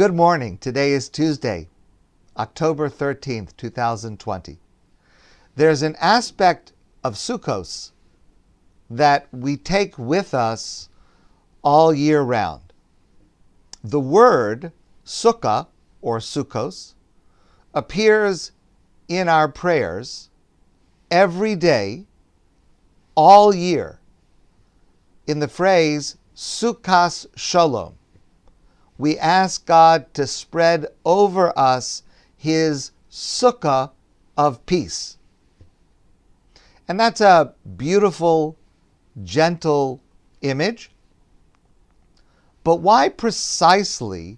Good morning. Today is Tuesday, October 13th, 2020. There's an aspect of Sukkos that we take with us all year round. The word Sukka, or Sukkos, appears in our prayers every day, all year, in the phrase Sukkas Shalom. We ask God to spread over us His Sukkah of peace. And that's a beautiful, gentle image. But why precisely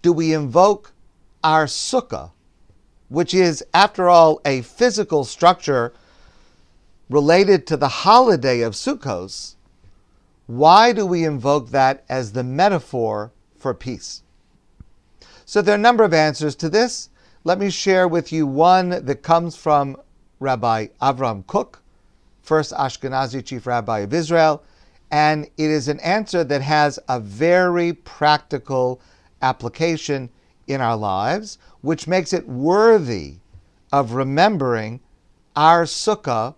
do we invoke our Sukkah, which is, after all, a physical structure related to the holiday of Sukkos? Why do we invoke that as the metaphor for peace? So there are a number of answers to this. Let me share with you one that comes from Rabbi Avram Kook, first Ashkenazi chief rabbi of Israel, and it is an answer that has a very practical application in our lives, which makes it worthy of remembering our Sukkah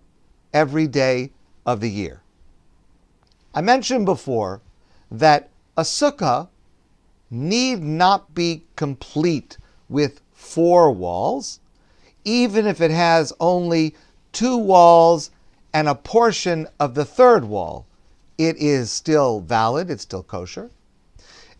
every day of the year. I mentioned before that a Sukkah need not be complete with 4 walls, even if it has only 2 walls and a portion of the 3rd wall. It is still valid, it's still kosher.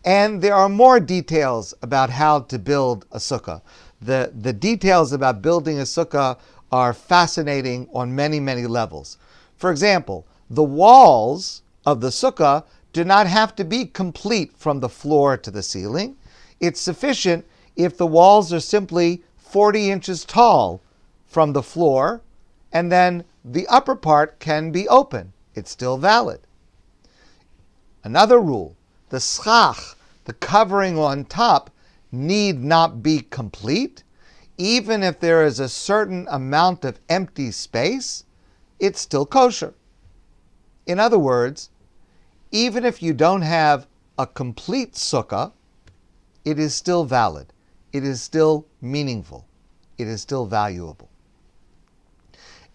And there are more details about how to build a sukkah. The details about building a sukkah are fascinating on many, many levels. For example, the walls of the sukkah do not have to be complete from the floor to the ceiling. It's sufficient if the walls are simply 40 inches tall from the floor, and then the upper part can be open. It's still valid. Another rule, the schach, the covering on top, need not be complete. Even if there is a certain amount of empty space, it's still kosher. In other words, even if you don't have a complete sukkah, it is still valid. It is still meaningful. It is still valuable.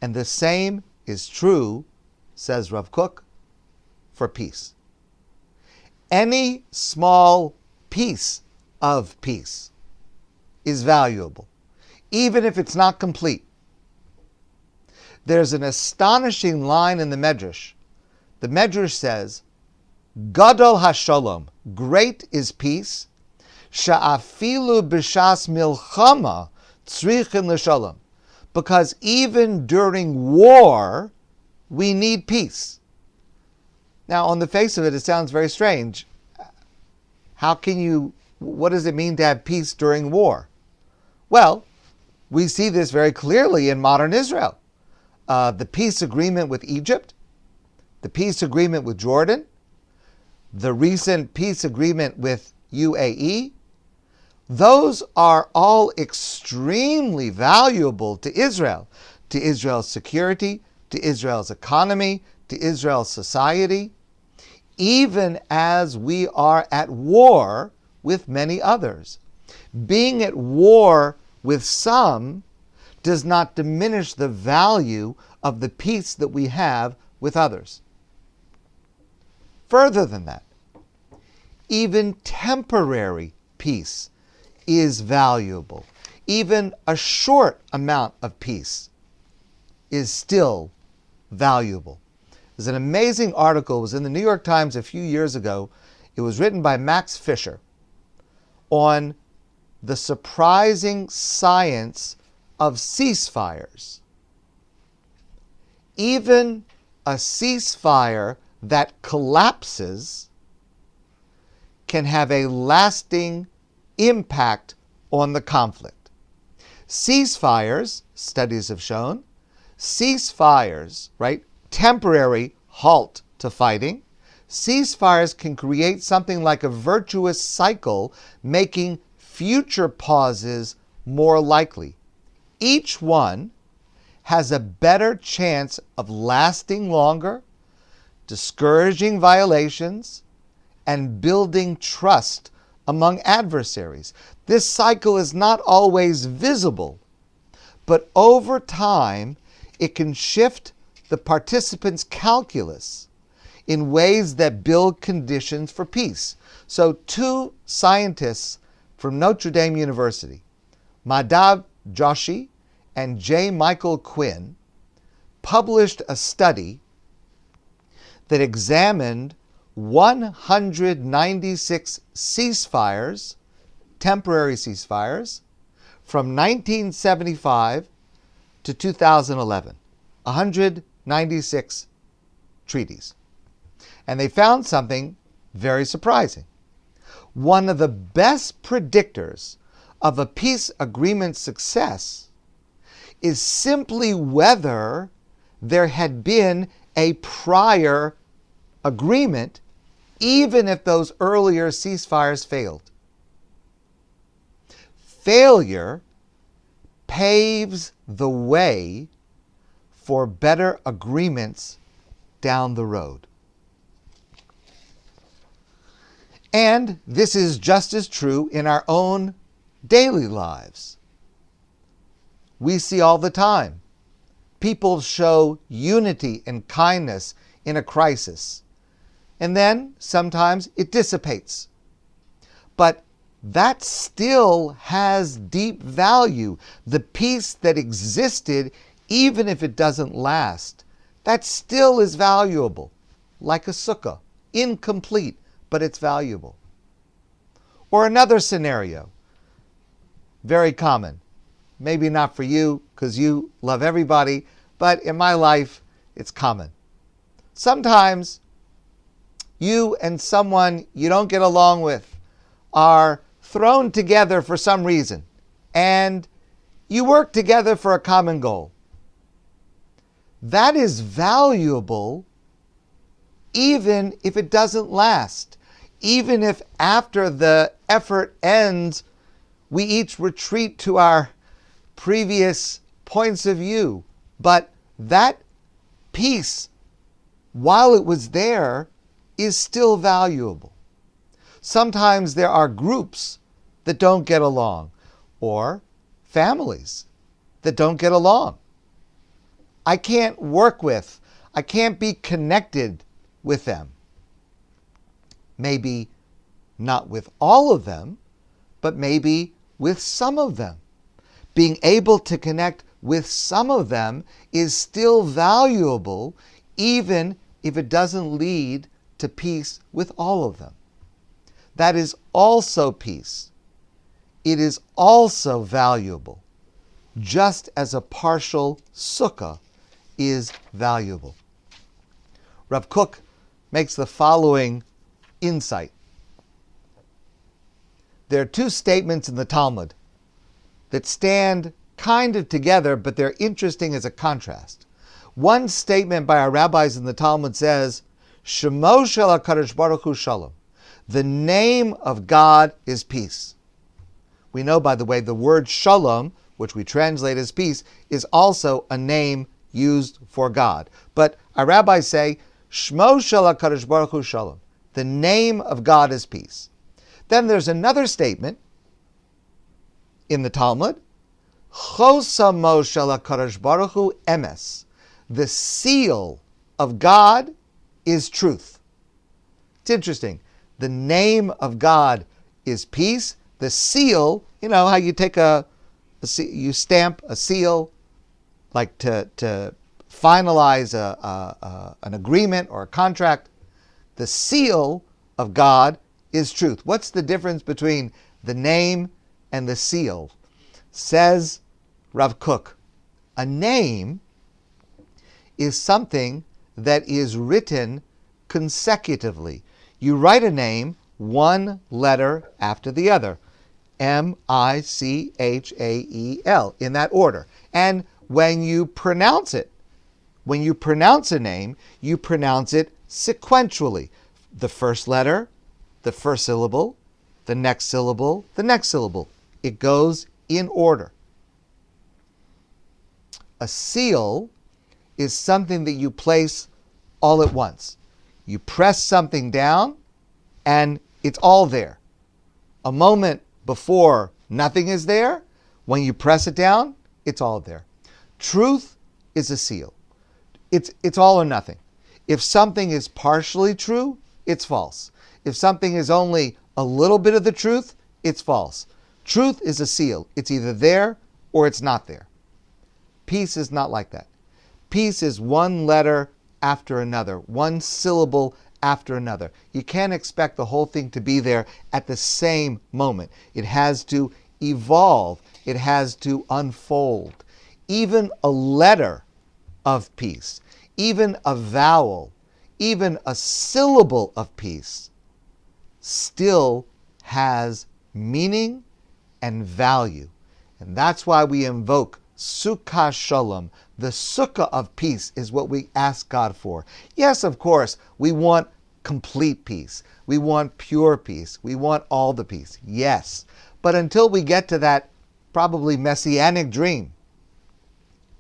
And the same is true, says Rav Kook, for peace. Any small piece of peace is valuable, even if it's not complete. There's an astonishing line in the Medrash. The Medrash says, Gadol HaShalom, great is peace, Sha'afilu b'shas milchama tzrichin l'shalom, because even during war, we need peace. Now, on the face of it, it sounds very strange. What does it mean to have peace during war? Well, we see this very clearly in modern Israel. The peace agreement with Egypt, the peace agreement with Jordan, the recent peace agreement with UAE, those are all extremely valuable to Israel's security, to Israel's economy, to Israel's society, even as we are at war with many others. Being at war with some does not diminish the value of the peace that we have with others. Further than that, even temporary peace is valuable. Even a short amount of peace is still valuable. There's an amazing article, it was in the New York Times a few years ago. It was written by Max Fisher on the surprising science of ceasefires. Even a ceasefire that collapses can have a lasting impact on the conflict. Ceasefires, studies have shown, right, temporary halt to fighting, ceasefires can create something like a virtuous cycle, making future pauses more likely. Each one has a better chance of lasting longer, discouraging violations, and building trust among adversaries. This cycle is not always visible, but over time it can shift the participants' calculus in ways that build conditions for peace. So two scientists from Notre Dame University, Madhav Joshi and J. Michael Quinn, published a study that examined 196 ceasefires, temporary ceasefires, from 1975 to 2011. 196 treaties. And they found something very surprising. One of the best predictors of a peace agreement's success is simply whether there had been a prior agreement, even if those earlier ceasefires failed. Failure paves the way for better agreements down the road. And this is just as true in our own daily lives. We see all the time people show unity and kindness in a crisis, and then sometimes it dissipates. But that still has deep value. The peace that existed, even if it doesn't last, that still is valuable, like a sukkah, incomplete, but it's valuable. Or another scenario, very common. Maybe not for you, because you love everybody, but in my life, it's common. Sometimes you and someone you don't get along with are thrown together for some reason, and you work together for a common goal. That is valuable even if it doesn't last. Even if after the effort ends, we each retreat to our previous points of view. But that peace, while it was there, is still valuable. Sometimes there are groups that don't get along, or families that don't get along. I can't be connected with them. Maybe not with all of them, but maybe with some of them. Being able to connect with some of them is still valuable, even if it doesn't lead to peace with all of them. That is also peace. It is also valuable, just as a partial sukkah is valuable. Rav Kook makes the following insight. There are two statements in the Talmud that stand kind of together, but they're interesting as a contrast. One statement by our rabbis in the Talmud says, Shemo shel HaKadosh Baruch Hu Shalom. The name of God is peace. We know, by the way, the word shalom, which we translate as peace, is also a name used for God. But our rabbis say, Shemo shel HaKadosh Baruch Hu Shalom. The name of God is peace. Then there's another statement in the Talmud, Chosamo shel HaKadosh Baruch Hu Emes. The seal of God is truth. It's interesting. The name of God is peace. The seal, you know how you take you stamp a seal, like to finalize an agreement or a contract. The seal of God is truth. What's the difference between the name and the seal? Says Rav Kook, a name is something that is written consecutively. You write a name one letter after the other. M-I-C-H-A-E-L, in that order. And when you pronounce it, when you pronounce a name, you pronounce it sequentially. The first letter, the first syllable, the next syllable, the next syllable. It goes in order. A seal is something that you place all at once. You press something down and it's all there. a moment before nothing is there. When you press it down, it's all there. Truth is a seal. It's all or nothing. If something is partially true, it's false. If something is only a little bit of the truth, it's false. Truth is a seal. It's either there or it's not there. Peace is not like that. Peace is one letter after another, one syllable after another. You can't expect the whole thing to be there at the same moment. It has to evolve. It has to unfold. Even a letter of peace, even a vowel, even a syllable of peace still has meaning and value. And that's why we invoke Sukka Shalom. The Sukkah of peace is what we ask God for. Yes, of course, we want complete peace. We want pure peace. We want all the peace. Yes. But until we get to that probably messianic dream,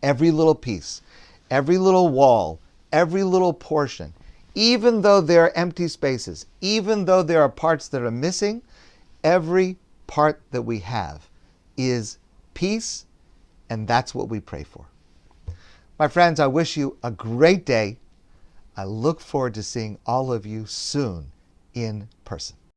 every little piece, every little wall, every little portion, even though there are empty spaces, even though there are parts that are missing, every part that we have is peace, and that's what we pray for. My friends, I wish you a great day. I look forward to seeing all of you soon in person.